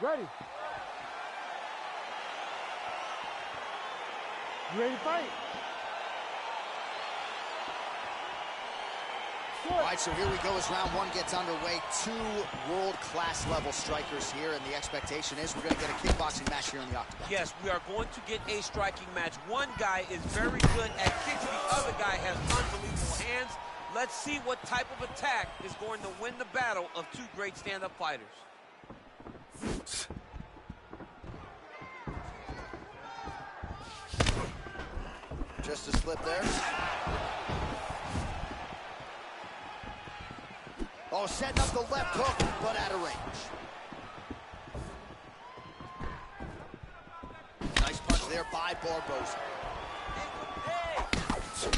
Ready. You ready to fight? All right, so here we go as round one gets underway. Two world-class level strikers here, and the expectation is we're going to get a kickboxing match here in the octagon. Yes, we are going to get a striking match. One guy is very good at kicks. The other guy has unbelievable hands. Let's see what type of attack is going to win the battle of two great stand-up fighters. Just a slip there. Oh, setting up the left hook, but out of range. Nice punch there by Barboza.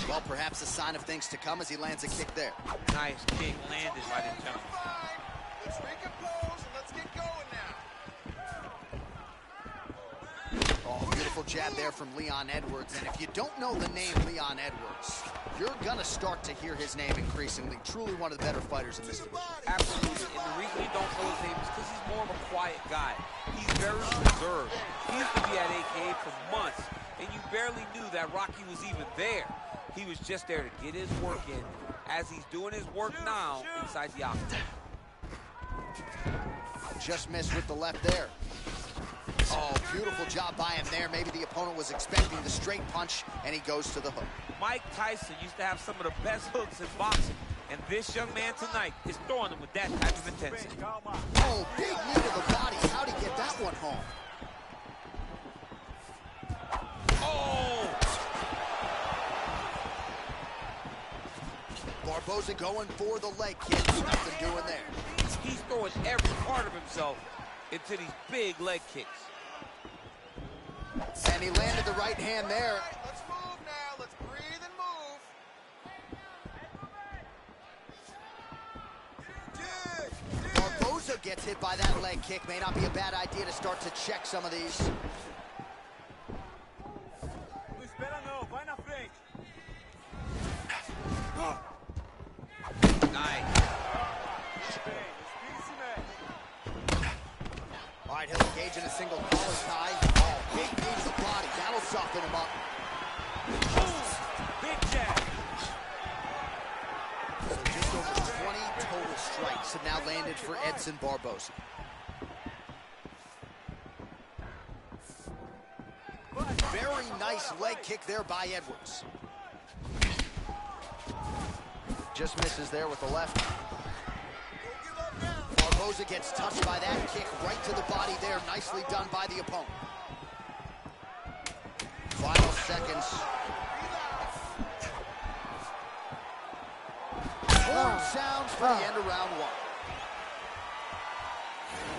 Well, perhaps a sign of things to come as he lands a kick there. Nice kick landed by the gentleman. Let's recompose and let's get going now. Oh, beautiful jab there from Leon Edwards. And if you don't know the name Leon Edwards, you're gonna start to hear his name increasingly. Truly one of the better fighters in this division. Absolutely, and the reason you don't know his name is because he's more of a quiet guy. He's very reserved. He used to be at AKA for months, and you barely knew that Rocky was even there. He was just there to get his work in, as he's doing his work now inside the octagon. Just missed with the left there. Oh, beautiful job by him there. Maybe the opponent was expecting the straight punch, and he goes to the hook. Mike Tyson used to have some of the best hooks in boxing, and this young man tonight is throwing them with that type of intensity. Oh, big knee to the body. How'd he get that one home? Oh! Barboza going for the leg kick. Nothing doing there. He's throwing every part of himself into these big leg kicks. And he landed the right hand there. Let's move now. Let's breathe and move. Barboza gets hit by that leg kick. May not be a bad idea to start to check some of these. Nice. All right, he'll engage in a single collar tie. Oh, big knee to the body. That'll soften him up. Big jab. So just over 20 total strikes have now landed for Edson Barboza. Very nice leg kick there by Edwards. Just misses there with the left. Barboza gets touched by that kick right to the body there. Nicely done by the opponent. Final seconds. Horn sounds for the end of round one.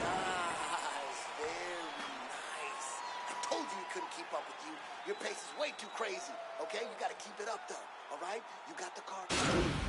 Nice, very nice. I told you he couldn't keep up with you. Your pace is way too crazy, okay? You got to keep it up, though, all right? You got the card.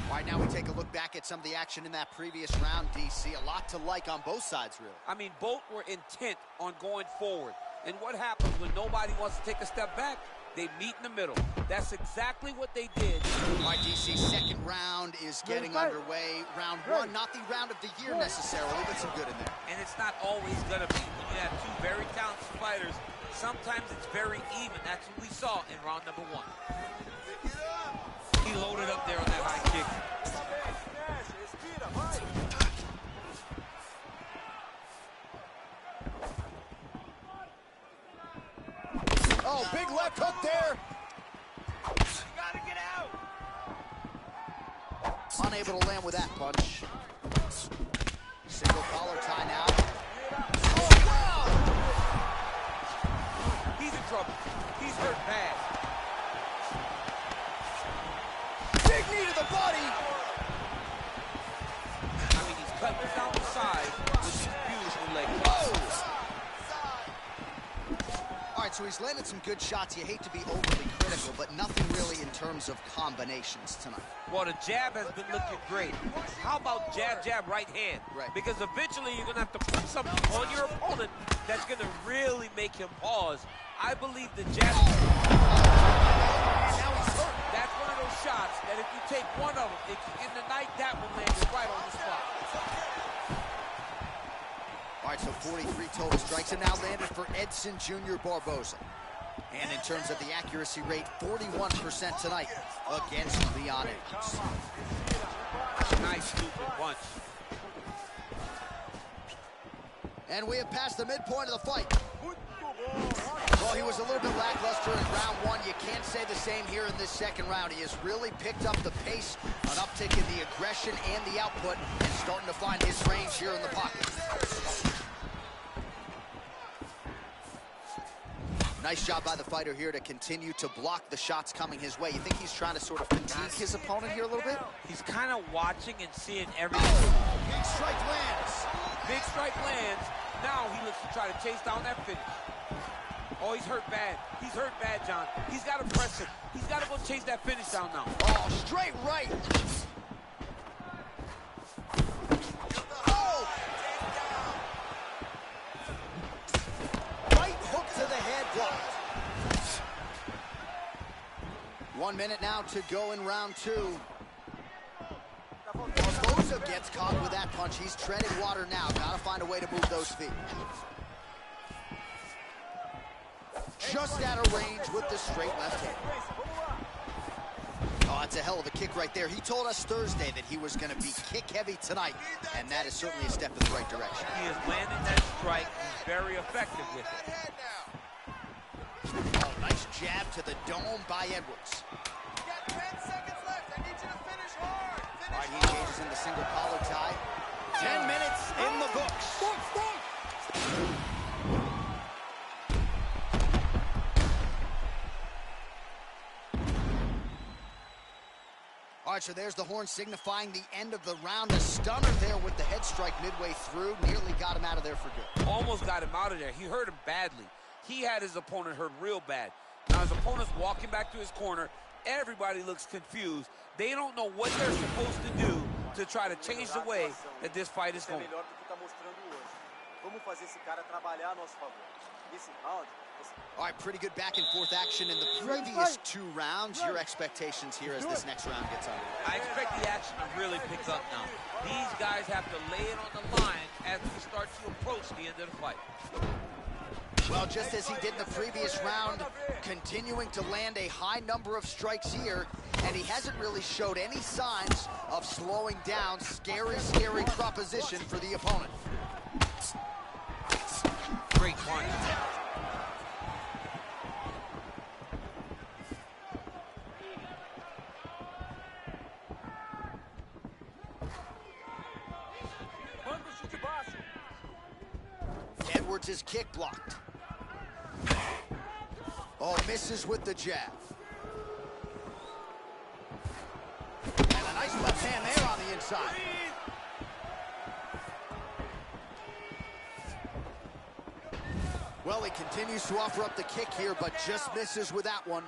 All right, now we take a look back at some of the action in that previous round, DC. A lot to like on both sides, really. I mean, both were intent on going forward. And what happens when nobody wants to take a step back? They meet in the middle. That's exactly what they did. All right, DC, second round is getting underway. Round one, not the round of the year necessarily, but some good in there. And it's not always going to be. When you have two very talented fighters, sometimes it's very even. That's what we saw in round number one. He loaded up there on that high kick. Oh, big left hook there. You gotta get out. Unable to land with that punch. Single collar tie now. Oh, wow! He's in trouble. He's hurt bad. Big knee to the body. I mean, he's cutting us down the side with these beautiful leg kicks. All right, so he's landed some good shots. You hate to be overly critical, but nothing really in terms of combinations tonight. Well, the jab has been looking great. How about jab, jab, right hand? Right. Because eventually you're going to have to put something on your opponent that's going to really make him pause. I believe the jab... Now he's hurt. That's one of those shots that if you take one of them, in the night, that one lands right on the spot. All All right, so 43 total strikes have now landed for Edson Jr. Barboza. And in terms of the accuracy rate, 41% tonight against Leon Edwards. Nice looping punch. And we have passed the midpoint of the fight. Well, he was a little bit lackluster in round one. You can't say the same here in this second round. He has really picked up the pace, an uptick in the aggression and the output, and starting to find his range here in the pocket. Nice job by the fighter here to continue to block the shots coming his way. You think he's trying to sort of fatigue his opponent here a little bit? He's kind of watching and seeing everything. Oh, big strike lands. Big strike lands. Now he looks to try to chase down that finish. Oh, he's hurt bad. He's hurt bad, John. He's got to press him. He's got to go chase that finish down now. Oh, straight right. Oh! Right hook to the head blocked. 1 minute now to go in round two. Barboza gets caught with that punch. He's treading water now. Got to find a way to move those feet. Just out of range with the straight left hand. Oh, that's a hell of a kick right there. He told us Thursday that he was going to be kick-heavy tonight, and that is certainly a step in the right direction. He is landing that strike. He's very effective with it. Oh, nice jab to the dome by Edwards. You got 10 seconds left. I need you to finish hard. All right, he engages in the single collar tie. 10 minutes in the books. All right, so there's the horn signifying the end of the round. A stunner there with the head strike midway through. Nearly got him out of there for good. Almost got him out of there. He hurt him badly. He had his opponent hurt real bad. Now his opponent's walking back to his corner. Everybody looks confused. They don't know what they're supposed to do to try to change the way that this fight is going. All right, pretty good back and forth action in the previous two rounds. Your expectations here as this next round gets underway? I expect the action to really pick up now. These guys have to lay it on the line as we start to approach the end of the fight. Well, just as he did in the previous round, continuing to land a high number of strikes here, and he hasn't really showed any signs of slowing down. Scary, scary proposition for the opponent. Great punch. Edwards is kick blocked. Oh, misses with the jab. And a nice left hand there on the inside. Well, he continues to offer up the kick here, but just misses with that one.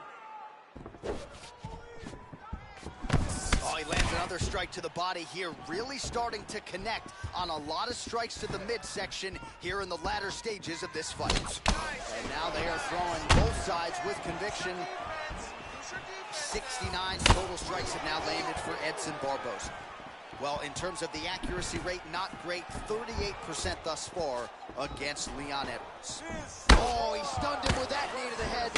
Oh, he lands another strike to the body here, really starting to connect on a lot of strikes to the midsection here in the latter stages of this fight. And now they are throwing both sides with conviction. 69 total strikes have now landed for Edson Barboza. Well, in terms of the accuracy rate, not great. 38% thus far against Leon Edwards. Oh, he stunned him with that knee to the head.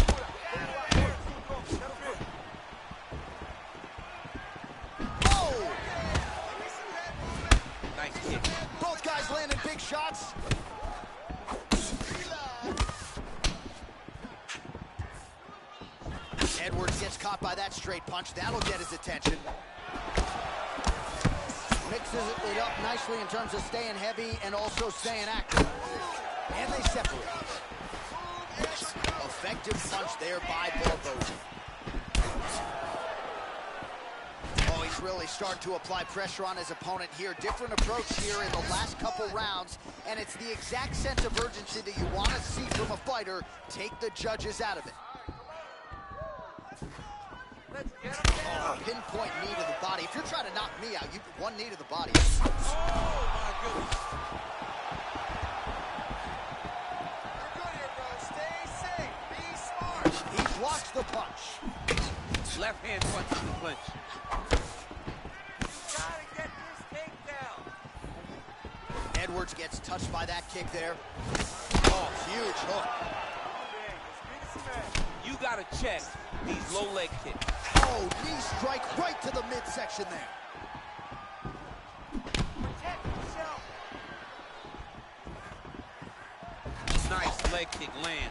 Oh! Nice kick. Both guys landing big shots. Edwards gets caught by that straight punch. That'll get his attention. Mixes it up nicely in terms of staying heavy and also staying active. And they separate. Effective punch there by Barboza. Oh, he's really starting to apply pressure on his opponent here. Different approach here in the last couple rounds. And it's the exact sense of urgency that you want to see from a fighter. Take the judges out of it. Oh, pinpoint knee to the body. If you're trying to knock me out, you one knee to the body. Oh, my goodness. You're good here, bro. Stay safe. Be smart. He blocks the punch. Left hand punch in the clinch. Gotta get this takedown. Edwards gets touched by that kick there. Oh, huge hook. You got to check these low leg kicks. Oh, knee strike right to the midsection there. Nice leg kick land.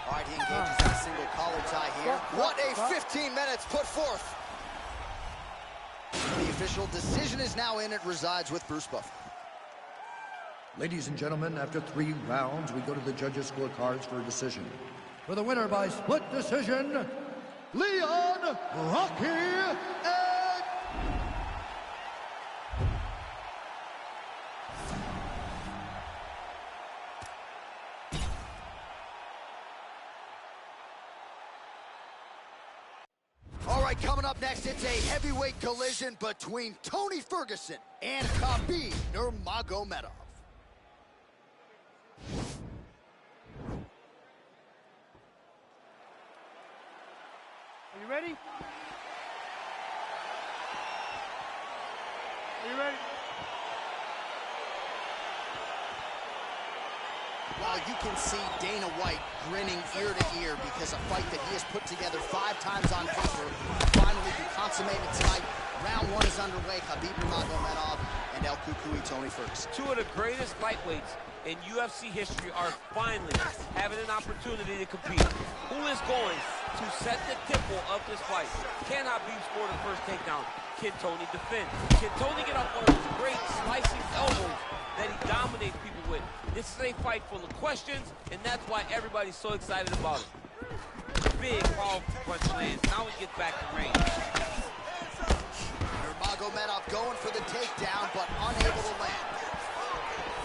All right, he engages in a single collar tie here. What a 15 minutes put forth. The official decision is now in. It resides with Bruce Buffer. Ladies and gentlemen, after 3 rounds, we go to the judges' scorecards for a decision. For the winner by split decision, Leon Rocky Edwards. All right, coming up next, it's a heavyweight collision between Tony Ferguson and Khabib Nurmagomedov. Are you ready? Are you ready? Well, you can see Dana White grinning ear to ear because a fight that he has put together 5 times on paper finally be consummated tonight. Round 1 is underway. Khabib Nurmagomedov and El Cucuy Tony Ferguson. 2 of the greatest lightweights in UFC history are finally having an opportunity to compete. Who is going to set the tempo of this fight? Can Khabib score the first takedown? Can Tony defend? Can Tony get up one of those great slicing elbows that he dominates people with? This is a fight full of questions, and that's why everybody's so excited about it. Big, powerful punch lands. Now he gets back to range. Nurmagomedov going for the takedown, but unable to land.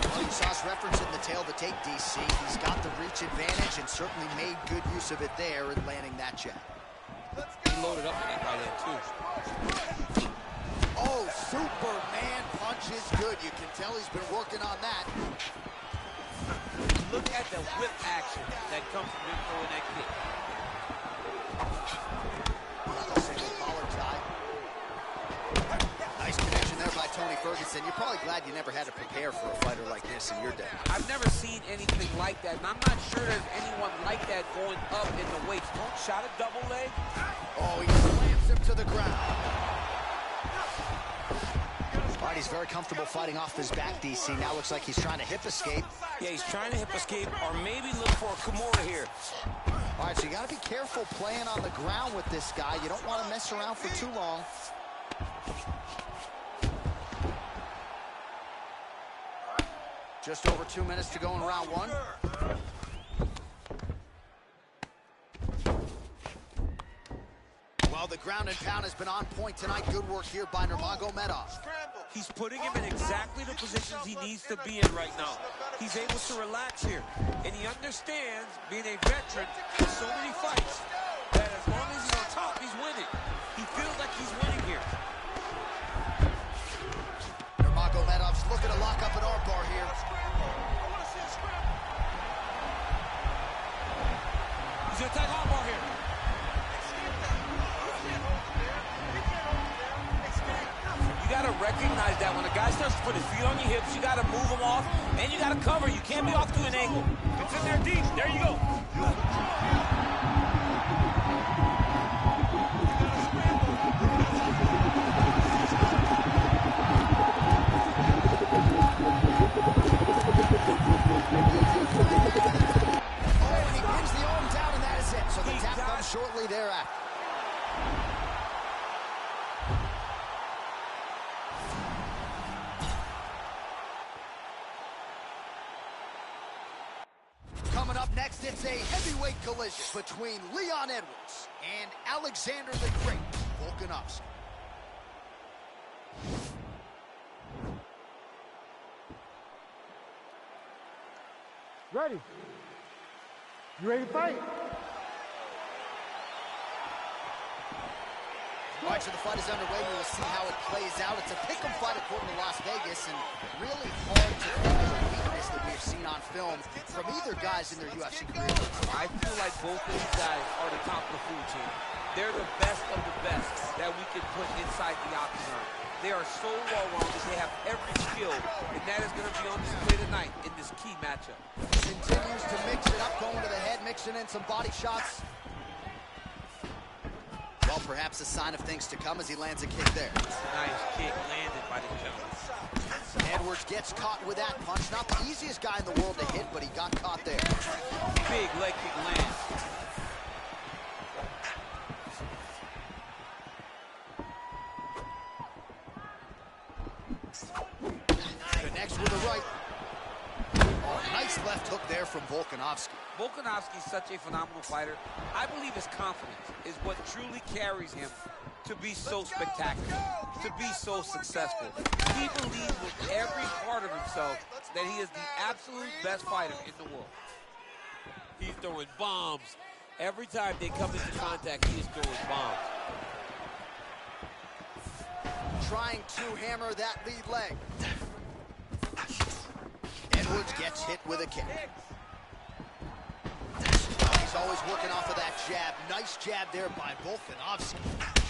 Well, you saw us referencing the tail to take, DC. He's got the reach advantage and certainly made good use of it there in landing that jab. He loaded up on that right hand, too. Oh, Superman punch is good. You can tell he's been working on that. Look at the whip action that comes from him throwing that kick. Single collar tie. Nice connection there by Tony Ferguson. You're probably glad you never had to prepare for a fighter like this in your day. I've never seen anything like that, and I'm not sure there's anyone like that going up in the weights. Don't shot a double leg. Oh, he slams him to the ground. All right, he's very comfortable fighting off his back, DC. Now looks like he's trying to hip escape. Yeah, he's trying to hip escape or maybe look for a Kimura here. All right, so you got to be careful playing on the ground with this guy. You don't want to mess around for too long. Just over 2 minutes to go in round 1. Well, the ground and pound has been on point tonight. Good work here by Nurmagomedov. He's putting him in exactly the positions he needs to be in right now. He's able to relax here, and he understands, being a veteran in so many fights, that as long as he's on top, he's winning. He feels like he's winning here. Nurmagomedov's looking to lock up an armbar here. He's going to take armbar here. You got to recognize that when a guy starts to put his feet on your hips, you got to move him off, and you got to cover. You can't be off to an angle. It's in there deep. There you go. Oh, and he brings the arm down, and that is it. So the tap comes shortly thereafter. Coming up next, it's a heavyweight collision between Leon Edwards and Alexander the Great Volkanovski. Ready? You ready to fight? All right, so the fight is underway. We will see how it plays out. It's a pick'em fight according to Las Vegas, and really hard to think of a weakness that we have seen on film from either guys in their UFC career. I feel like both of these guys are the top of the food chain. They're the best of the best that we can put inside the octagon. They are so well-rounded. They have every skill, and that is going to be on display tonight in this key matchup. Continues to mix it up, going to the head, mixing in some body shots. Well, perhaps a sign of things to come as he lands a kick there. Nice kick landed by the gentleman. Edwards gets caught with that punch. Not the easiest guy in the world to hit, but he got caught there. Big leg kick lands. Connects with the right. Oh, nice left hook there from Volkanovski. Volkanovski is such a phenomenal fighter. I believe his confidence is what truly carries him to be so spectacular, to be so successful. He believes with every part of himself that he is the absolute best fighter in the world. He's throwing bombs. Every time they come into contact, he is throwing bombs. Trying to hammer that lead leg. Edwards gets hit with a kick. He's always working off of that jab. Nice jab there by Volkanovski.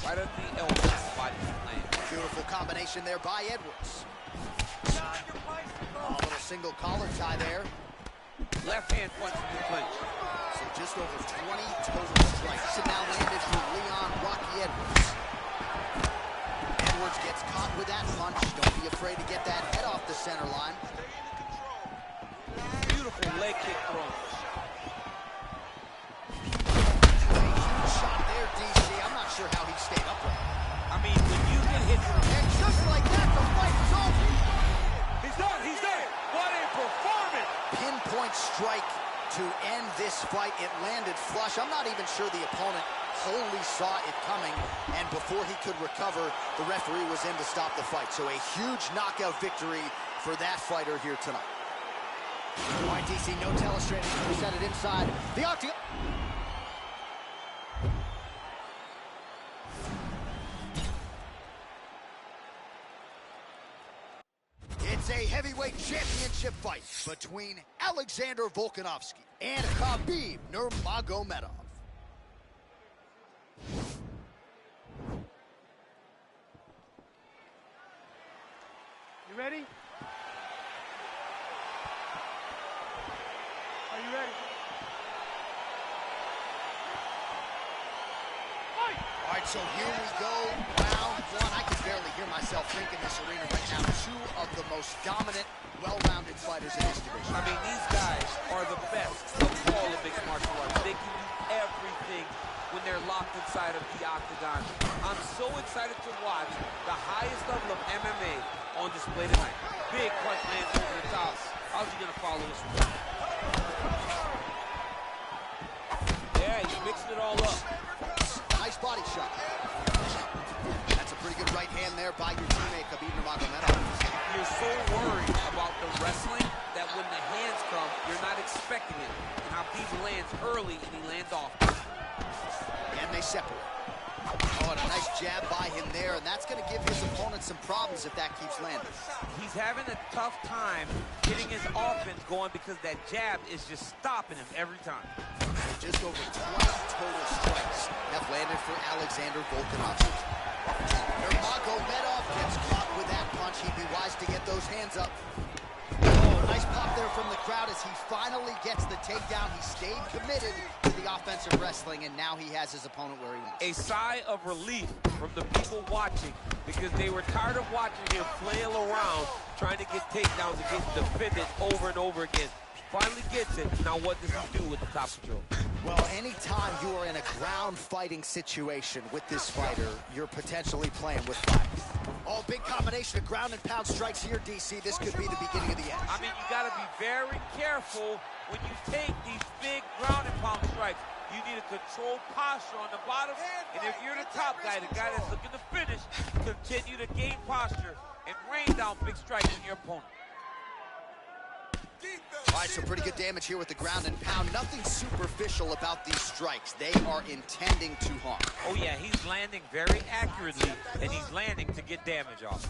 Right at the elbow, body land. Beautiful combination there by Edwards. A little single collar tie there. Left hand punch in the clinch. So just over 20 total strikes. And now landed for Leon Rocky Edwards. Edwards gets caught with that punch. Don't be afraid to get that head off the center line. Beautiful leg kick throw. Shot there, DC. I'm not sure how he stayed upright. I mean, when you get hit from And just like that, the fight is over. He's done, he's there. What a performance. Pinpoint strike to end this fight. It landed flush. I'm not even sure the opponent wholly saw it coming, and before he could recover, the referee was in to stop the fight. So a huge knockout victory for that fighter here tonight. All right, DC, no telestrating. We set it inside the octagon. It's a heavyweight championship fight between Alexander Volkanovski and Khabib Nurmagomedov. You ready? Are you ready? Fight! All right, so here we go, round one. I can barely hear myself think in this arena right now. Two of the most dominant, well-rounded fighters in this division. I mean, these guys are the best of all the mixed martial arts. They can do everything when they're locked inside of the octagon. I'm so excited to watch the highest level of MMA on display tonight. Big punch lands over the top. How's he gonna follow this one? Yeah, he's mixing it all up. Nice body shot. That's a pretty good right hand there by your teammate, Khabib Nurmagomedov. You're so worried about the wrestling that when the hands come, you're not expecting it. And Khabib lands early and he lands off. And they separate. Oh, and a nice jab by him there, and that's going to give his opponent some problems if that keeps landing. He's having a tough time getting his offense going because that jab is just stopping him every time. Just over 20 total strikes have landed for Alexander Volkanovski. Nurmagomedov gets caught with that punch. He'd be wise to get those hands up. Oh, nice pop there from the crowd as he finally gets the takedown. He stayed committed to the offensive wrestling, and now he has his opponent where he wants. A sigh of relief from the people watching because they were tired of watching him flail around trying to get takedowns and get defended over and over again. Finally gets it. Now what does he do with the top control? Well, anytime you are in a ground fighting situation with this fighter, you're potentially playing with fire. Oh, big combination of ground and pound strikes here, DC. This could be the beginning of the end. I mean, you got to be very careful when you take these big ground and pound strikes. You need a controlled posture on the bottom, and if you're the top guy, the guy that's looking to finish, continue to gain posture and rain down big strikes on your opponent. All right, so pretty good damage here with the ground and pound. Nothing superficial about these strikes. They are intending to harm. Oh, yeah, he's landing very accurately, and he's landing to get damage off.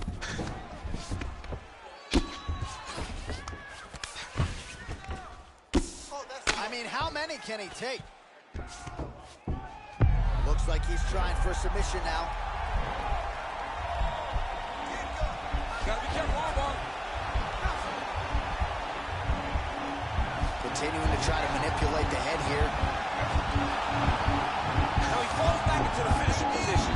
I mean, how many can he take? Looks Looks like he's trying for submission now. Gotta be careful, armbar. Continuing to try to manipulate the head here. Now he falls back into the finishing position.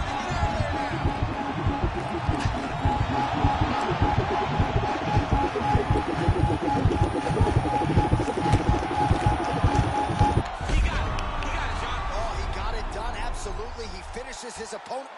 He got it, John. Oh, he got it done, absolutely. He finishes his opponent.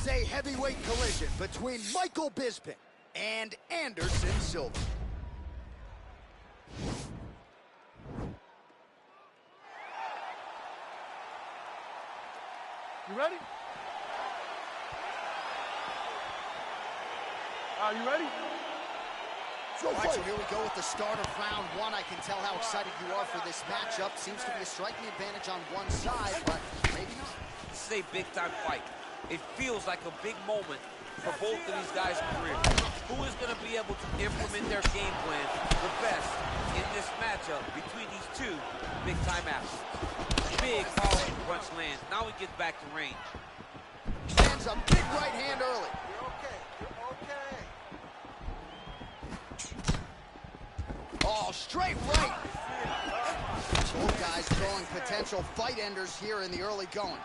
is a heavyweight collision between Michael Bisping and Anderson Silva. You ready? Are you ready? All right, so here we go with the start of round one. I can tell how excited you are for this matchup. Seems to be a striking advantage on one side, but maybe not. This is a big-time fight. It feels like a big moment for both of these guys' careers. Who is going to be able to implement their game plan the best in this matchup between these two big-time athletes? Big, powerful punch lands. Now he gets back to range. Lands a big right hand early. You're okay. You're okay. Oh, straight right. Both guys throwing potential fight enders here in the early going.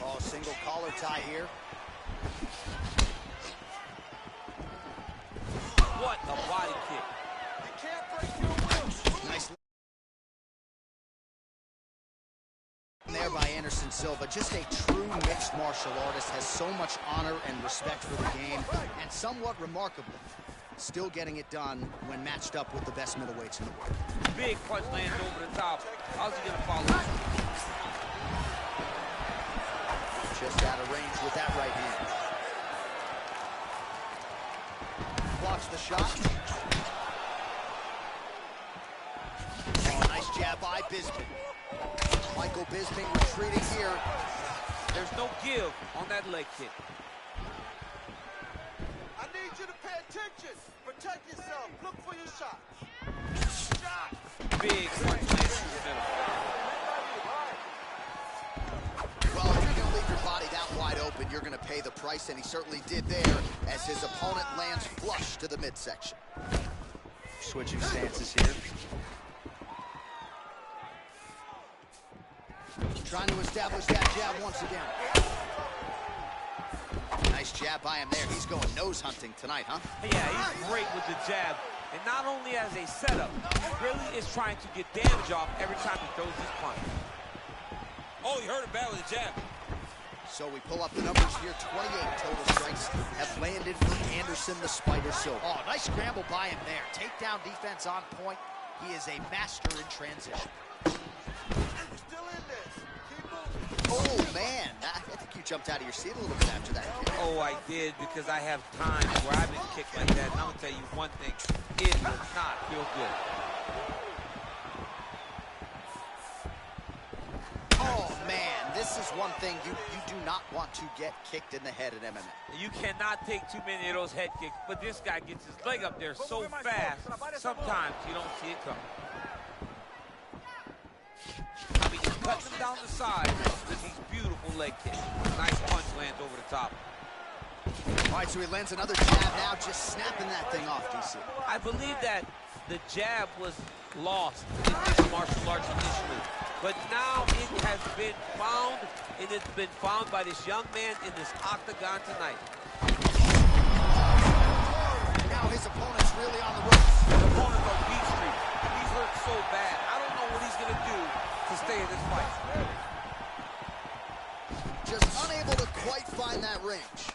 Oh, single collar tie here. What a body kick. You can't break your will. Nice there by Anderson Silva. Just a true mixed martial artist, has so much honor and respect for the game, and somewhat remarkably, still getting it done when matched up with the best middleweights in the world. Big punch lands over the top. How's he going to follow? Just out of range with that right hand. Blocks the shot. Oh, nice jab by Bisping. Michael Bisping retreating here. There's no give on that leg kick. I need you to pay attention. Protect yourself. Look for your shots. Shot. Big punch lands through the middle. Well, if you're going to leave your body that wide open, you're going to pay the price, and he certainly did there as his opponent lands flush to the midsection. Switching stances here. Trying to establish that jab once again. Nice jab by him there. He's going nose hunting tonight, huh? Yeah, he's great with the jab. And not only as a setup, he really is trying to get damage off every time he throws his punch. Oh, he hurt him bad with the jab. So we pull up the numbers here. 28 total strikes have landed from Anderson the Spider Silva. Oh, nice scramble by him there. Takedown defense on point. He is a master in transition. You're still in this. Keep moving. Oh, man. I think you jumped out of your seat a little bit after that kick. Oh, I did, because I have times where I've been kicked like that. And I'm going to tell you one thing. It does not feel good. Oh, man. This is one thing you do not want to get kicked in the head in MMA. You cannot take too many of those head kicks, but this guy gets his leg up there so fast, sometimes you don't see it coming. I mean, he's cutting them down the side with these beautiful leg kicks. Nice punch lands over the top. All right, so he lands another jab now, just snapping that thing off, DC. I believe that the jab was lost in this martial arts initially, but now it has been found, and it's been found by this young man in this octagon tonight. Now his opponent's really on the ropes. His opponent's on Beat Street. He's hurt so bad. I don't know what he's going to do to stay in this fight. Just unable to quite find that range.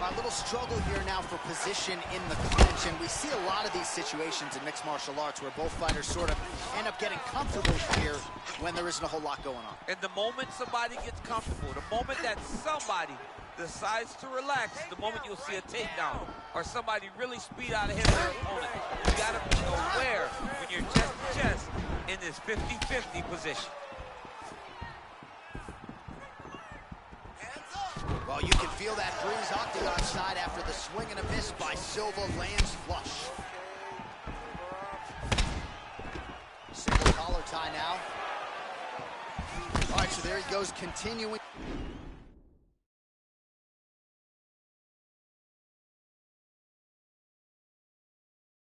A little struggle here now for position in the clinch, and we see a lot of these situations in mixed martial arts where both fighters sort of end up getting comfortable here when there isn't a whole lot going on. And the moment somebody gets comfortable, the moment that somebody decides to relax, the moment you'll see a takedown or somebody really speed out ahead of their opponent. You gotta be aware when you're chest to chest in this 50-50 position. Well, you can feel that breeze octagon side after the swing and a miss by Silva lands flush. Single collar tie now. All right, so there he goes, continuing.